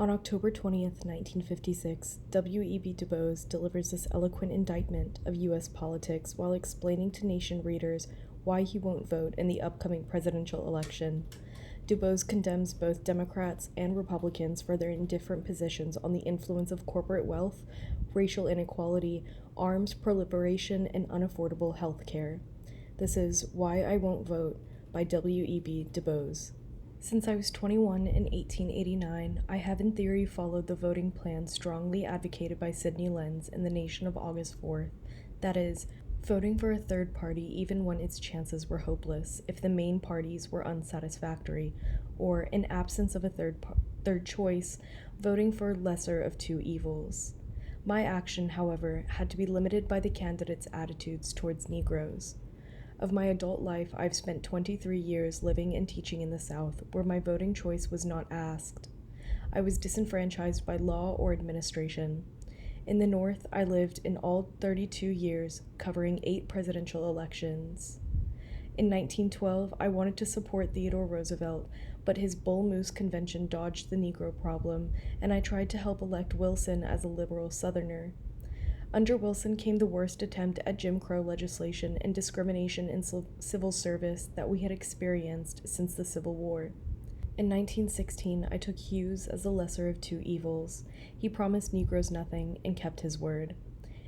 On October 20th, 1956, W.e.b. Du Bois delivers this eloquent indictment of U.S. politics while explaining to nation readers why he won't vote in the upcoming presidential election. Du Bois condemns both Democrats and Republicans for their indifferent positions on the influence of corporate wealth, racial inequality, arms proliferation, and unaffordable health care. This is Why I Won't Vote by W.e.b. Du Bois. Since I was 21 in 1889, I have in theory followed the voting plan strongly advocated by Sidney Lenz in The Nation of August 4th, that is, voting for a third party even when its chances were hopeless if the main parties were unsatisfactory, or, in absence of a third choice, voting for lesser of two evils. My action, however, had to be limited by the candidates' attitudes towards Negroes. Of my adult life, I've spent 23 years living and teaching in the South, where my voting choice was not asked. I was disenfranchised by law or administration. In the North, I lived in all 32 years, covering 8 presidential elections. In 1912, I wanted to support Theodore Roosevelt, but his Bull Moose Convention dodged the Negro problem, and I tried to help elect Wilson as a liberal Southerner. Under Wilson came the worst attempt at Jim Crow legislation and discrimination in civil service that we had experienced since the Civil War. In 1916, I took Hughes as the lesser of two evils. He promised Negroes nothing and kept his word.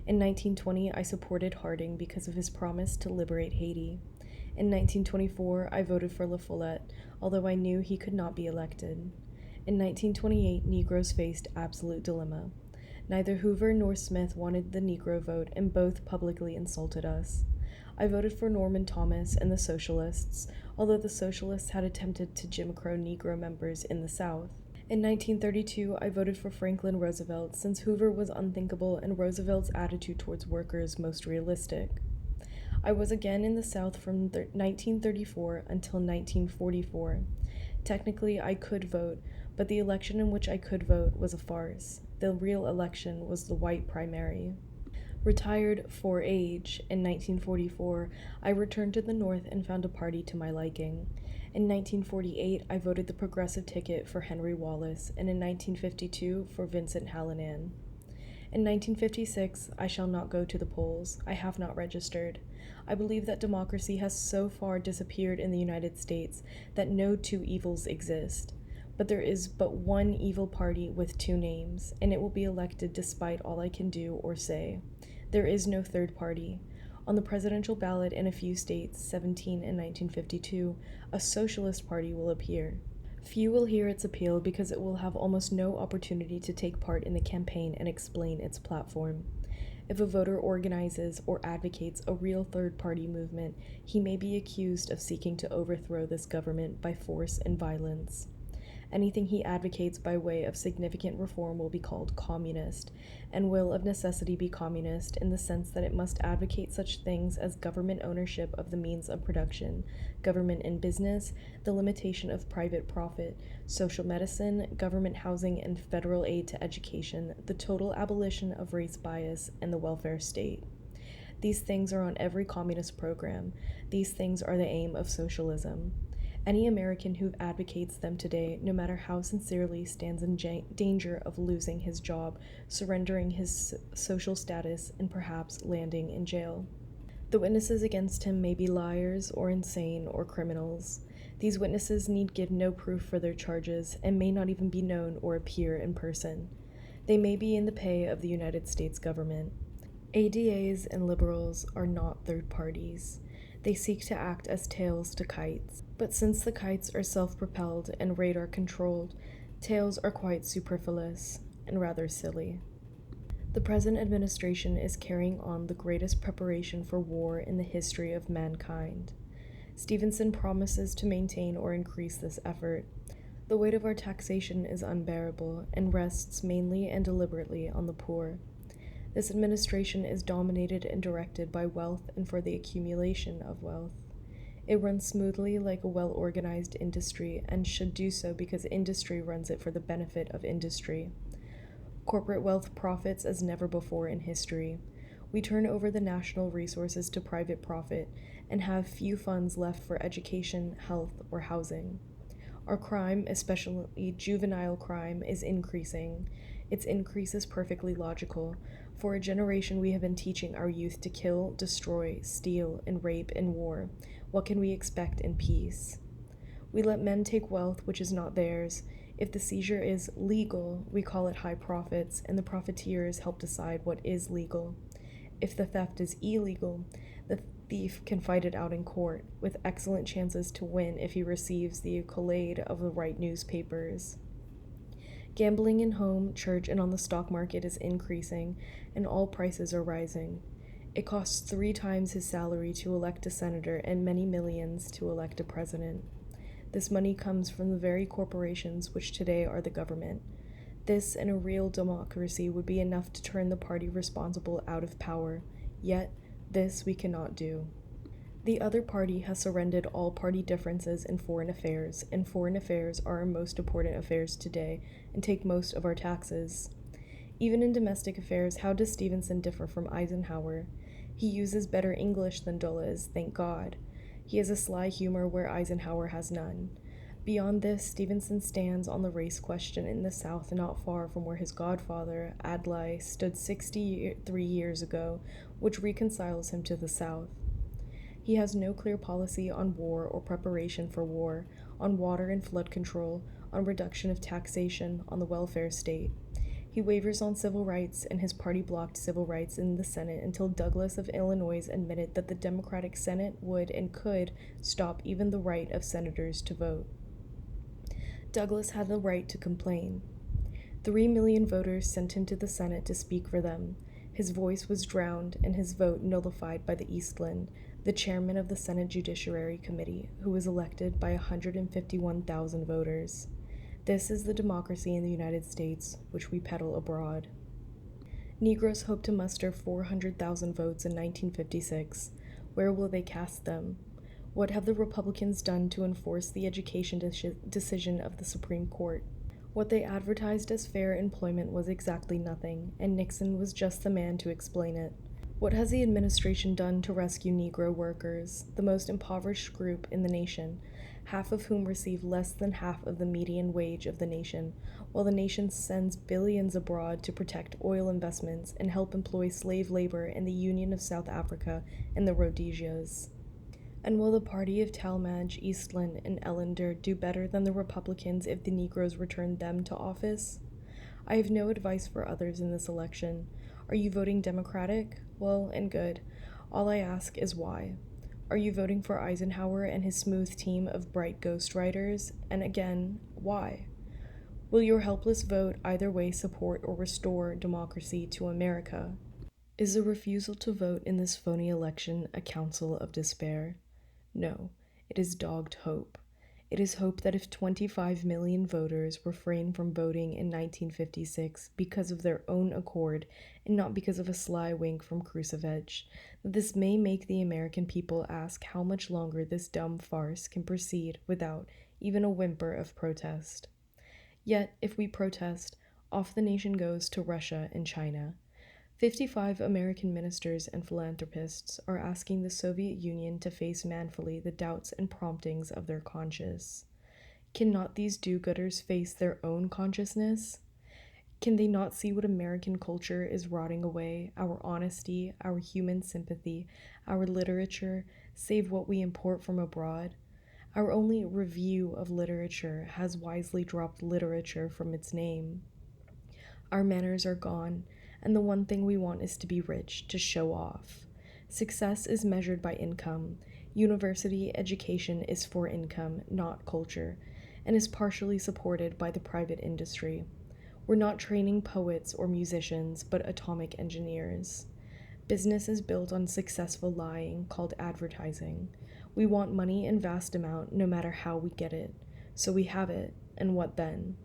In 1920, I supported Harding because of his promise to liberate Haiti. In 1924, I voted for La Follette, although I knew he could not be elected. In 1928, Negroes faced absolute dilemma. Neither Hoover nor Smith wanted the Negro vote, and both publicly insulted us. I voted for Norman Thomas and the Socialists, although the Socialists had attempted to Jim Crow Negro members in the South. In 1932, I voted for Franklin Roosevelt, since Hoover was unthinkable and Roosevelt's attitude towards workers most realistic. I was again in the South from 1934 until 1944. Technically, I could vote, but the election in which I could vote was a farce. The real election was the white primary. Retired for age in 1944, I returned to the North and found a party to my liking. In 1948, I voted the progressive ticket for Henry Wallace, and in 1952 for Vincent Hallinan. In 1956, I shall not go to the polls. I have not registered. I believe that democracy has so far disappeared in the United States that no two evils exist. But there is but one evil party with two names, and it will be elected despite all I can do or say. There is no third party. On the presidential ballot in a few states, 17 in 1952, a socialist party will appear. Few will hear its appeal because it will have almost no opportunity to take part in the campaign and explain its platform. If a voter organizes or advocates a real third-party movement, he may be accused of seeking to overthrow this government by force and violence. Anything he advocates by way of significant reform will be called communist, and will of necessity be communist in the sense that it must advocate such things as government ownership of the means of production, government in business, the limitation of private profit, social medicine, government housing and federal aid to education, the total abolition of race bias, and the welfare state. These things are on every communist program. These things are the aim of socialism. Any American who advocates them today, no matter how sincerely, stands in danger of losing his job, surrendering his social status, and perhaps landing in jail. The witnesses against him may be liars or insane or criminals. These witnesses need give no proof for their charges and may not even be known or appear in person. They may be in the pay of the United States government. ADAs and liberals are not third parties. They seek to act as tails to kites. But since the kites are self-propelled and radar-controlled, tails are quite superfluous and rather silly. The present administration is carrying on the greatest preparation for war in the history of mankind. Stevenson promises to maintain or increase this effort. The weight of our taxation is unbearable and rests mainly and deliberately on the poor. This administration is dominated and directed by wealth and for the accumulation of wealth. It runs smoothly like a well-organized industry and should do so because industry runs it for the benefit of industry. Corporate wealth profits as never before in history. We turn over the national resources to private profit and have few funds left for education, health, or housing. Our crime, especially juvenile crime, is increasing. Its increase is perfectly logical. For a generation, we have been teaching our youth to kill, destroy, steal, and rape in war. What can we expect in peace? We let men take wealth which is not theirs. If the seizure is legal, we call it high profits, and the profiteers help decide what is legal. If the theft is illegal, the thief can fight it out in court, with excellent chances to win if he receives the accolade of the right newspapers. Gambling in home, church, and on the stock market is increasing, and all prices are rising. It costs 3 times his salary to elect a senator and many millions to elect a president. This money comes from the very corporations which today are the government. This, in a real democracy, would be enough to turn the party responsible out of power. Yet, this we cannot do. The other party has surrendered all party differences in foreign affairs, and foreign affairs are our most important affairs today and take most of our taxes. Even in domestic affairs, how does Stevenson differ from Eisenhower? He uses better English than Dulles, thank God. He has a sly humor where Eisenhower has none. Beyond this, Stevenson stands on the race question in the South not far from where his godfather, Adlai, stood 63 years ago, which reconciles him to the South. He has no clear policy on war or preparation for war, on water and flood control, on reduction of taxation, on the welfare state. He wavers on civil rights, and his party blocked civil rights in the Senate until Douglas of Illinois admitted that the Democratic Senate would and could stop even the right of senators to vote. Douglas had the right to complain. 3 million voters sent him to the Senate to speak for them. His voice was drowned and his vote nullified by the Eastland, the chairman of the Senate Judiciary Committee, who was elected by 151,000 voters. This is the democracy in the United States, which we peddle abroad. Negroes hope to muster 400,000 votes in 1956. Where will they cast them? What have the Republicans done to enforce the education decision of the Supreme Court? What they advertised as fair employment was exactly nothing, and Nixon was just the man to explain it. What has the administration done to rescue Negro workers, the most impoverished group in the nation, half of whom receive less than half of the median wage of the nation, while the nation sends billions abroad to protect oil investments and help employ slave labor in the Union of South Africa and the Rhodesias? And will the party of Talmadge, Eastland, and Ellender do better than the Republicans if the Negroes return them to office? I have no advice for others in this election. Are you voting Democratic? Well and good. All I ask is why. Are you voting for Eisenhower and his smooth team of bright ghostwriters? And again, why? Will your helpless vote either way support or restore democracy to America? Is the refusal to vote in this phony election a counsel of despair? No, it is dogged hope. It is hope that if 25 million voters refrain from voting in 1956 because of their own accord and not because of a sly wink from Krusevich, that this may make the American people ask how much longer this dumb farce can proceed without even a whimper of protest. Yet, if we protest, off the nation goes to Russia and China. 55 American ministers and philanthropists are asking the Soviet Union to face manfully the doubts and promptings of their conscience. Cannot these do-gooders face their own consciousness? Can they not see what American culture is rotting away, our honesty, our human sympathy, our literature, save what we import from abroad? Our only review of literature has wisely dropped literature from its name. Our manners are gone, and the one thing we want is to be rich, to show off. Success is measured by income. University education is for income, not culture, and is partially supported by the private industry. We're not training poets or musicians, but atomic engineers. Business is built on successful lying, called advertising. We want money in vast amount, no matter how we get it. So we have it, and what then?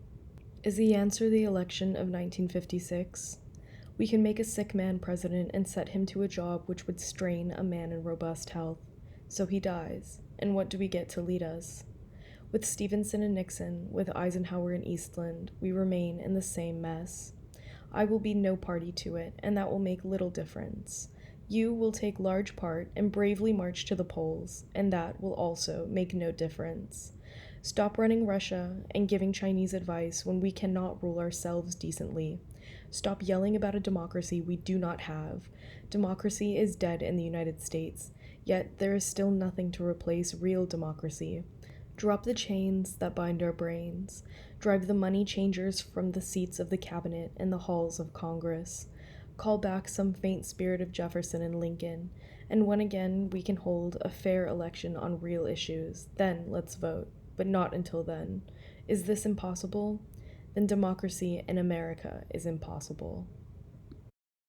Is the answer the election of 1956? We can make a sick man president and set him to a job which would strain a man in robust health. So he dies, and what do we get to lead us? With Stevenson and Nixon, with Eisenhower and Eastland, we remain in the same mess. I will be no party to it, and that will make little difference. You will take large part and bravely march to the polls, and that will also make no difference. Stop running Russia and giving Chinese advice when we cannot rule ourselves decently. Stop yelling about a democracy we do not have. Democracy is dead in the United States, yet there is still nothing to replace real democracy. Drop the chains that bind our brains. Drive the money changers from the seats of the cabinet and the halls of Congress. Call back some faint spirit of Jefferson and Lincoln, and when again we can hold a fair election on real issues, then let's vote. But not until then. Is this impossible? Then democracy in America is impossible.